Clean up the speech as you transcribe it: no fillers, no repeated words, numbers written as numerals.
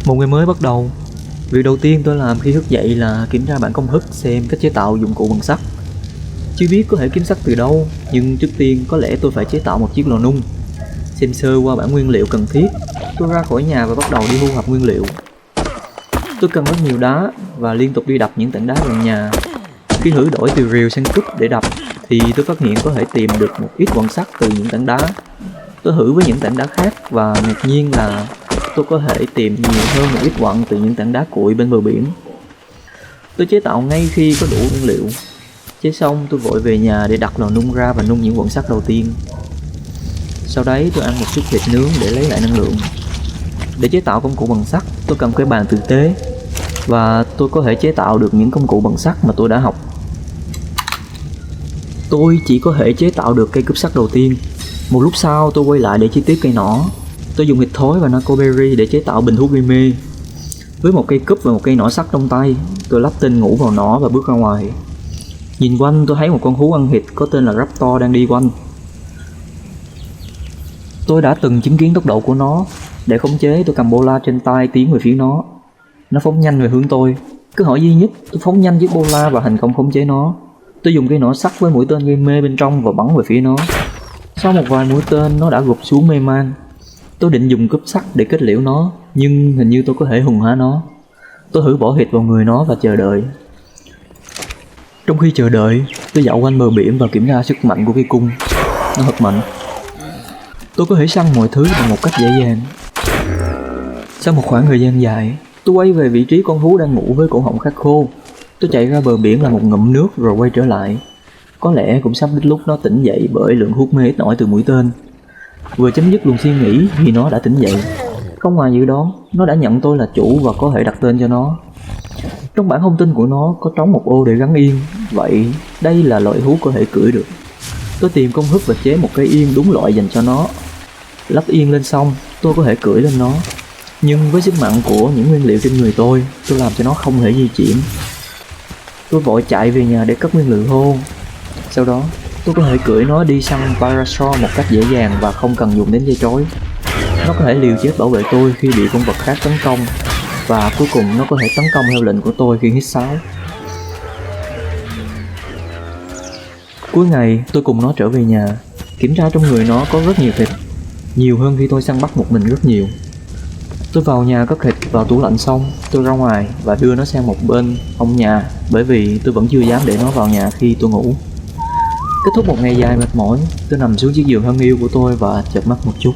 Một ngày mới bắt đầu. Việc đầu tiên tôi làm khi thức dậy là kiểm tra bản công thức xem cách chế tạo dụng cụ bằng sắt. Chưa biết có thể kiếm sắt từ đâu, nhưng trước tiên có lẽ tôi phải chế tạo một chiếc lò nung. Xem sơ qua bảng nguyên liệu cần thiết, tôi ra khỏi nhà và bắt đầu đi thu thập nguyên liệu. Tôi cần rất nhiều đá và liên tục đi đập những tảng đá gần nhà. Khi thử đổi từ rìu sang cúp để đập thì tôi phát hiện có thể tìm được một ít quặng sắt từ những tảng đá. Tôi thử với những tảng đá khác và ngạc nhiên là tôi có thể tìm nhiều hơn một ít quặng từ những tảng đá cuội bên bờ biển. Tôi chế tạo ngay khi có đủ nguyên liệu. Chế xong tôi vội về nhà để đặt lò nung ra và nung những quặng sắt đầu tiên. Sau đấy tôi ăn một chút thịt nướng để lấy lại năng lượng. Để chế tạo công cụ bằng sắt tôi cần cái bàn tử tế, và tôi có thể chế tạo được những công cụ bằng sắt mà tôi đã học. Tôi chỉ có thể chế tạo được cây cúp sắt đầu tiên. Một lúc sau tôi quay lại để chi tiết cây nỏ. Tôi dùng thịt thối và narcoberry để chế tạo bình hút gây mê. Với một cây cúp và một cây nỏ sắt trong tay, tôi lắp tên ngủ vào nỏ và bước ra ngoài. Nhìn quanh tôi thấy một con thú ăn thịt có tên là Raptor đang đi quanh. Tôi đã từng chứng kiến tốc độ của nó. Để khống chế tôi cầm bola trên tay tiến về phía nó. Nó phóng nhanh về hướng tôi. Cứ hỏi duy nhất, tôi phóng nhanh chiếc bola và thành công khống chế nó. Tôi dùng cây nỏ sắt với mũi tên gây mê bên trong và bắn về phía nó. Sau một vài mũi tên nó đã gục xuống mê man. Tôi định dùng cúp sắt để kết liễu nó, nhưng hình như tôi có thể hùng há nó. Tôi thử bỏ thịt vào người nó và chờ đợi. Trong khi chờ đợi, tôi dạo quanh bờ biển và kiểm tra sức mạnh của cây cung. Nó thật mạnh. Tôi có thể săn mọi thứ bằng một cách dễ dàng. Sau một khoảng thời gian dài, tôi quay về vị trí con thú đang ngủ với cổ họng khát khô. Tôi chạy ra bờ biển làm một ngụm nước rồi quay trở lại. Có lẽ cũng sắp đến lúc nó tỉnh dậy bởi lượng hút mê ít nổi từ mũi tên. Vừa chấm dứt luồng suy nghĩ thì nó đã tỉnh dậy. Không ngoài dự đoán, nó đã nhận tôi là chủ và có thể đặt tên cho nó. Trong bản thông tin của nó có trống một ô để gắn yên. Vậy đây là loại thú có thể cưỡi được. Tôi tìm công thức và chế một cái yên đúng loại dành cho nó. Lắp yên lên xong, tôi có thể cưỡi lên nó. Nhưng với sức mạnh của những nguyên liệu trên người tôi làm cho nó không thể di chuyển. Tôi vội chạy về nhà để cất nguyên liệu thô. Sau đó, tôi có thể cưỡi nó đi săn Parasaur một cách dễ dàng và không cần dùng đến dây trói. Nó có thể liều chết bảo vệ tôi khi bị con vật khác tấn công. Và cuối cùng nó có thể tấn công theo lệnh của tôi khi hít sáo. Cuối ngày, tôi cùng nó trở về nhà. Kiểm tra trong người nó có rất nhiều thịt. Nhiều hơn khi tôi săn bắt một mình rất nhiều. Tôi vào nhà cất thịt vào tủ lạnh xong, tôi ra ngoài và đưa nó sang một bên phòng nhà, bởi vì tôi vẫn chưa dám để nó vào nhà khi tôi ngủ. Kết thúc một ngày dài mệt mỏi, tôi nằm xuống chiếc giường thân yêu của tôi và chợp mắt một chút.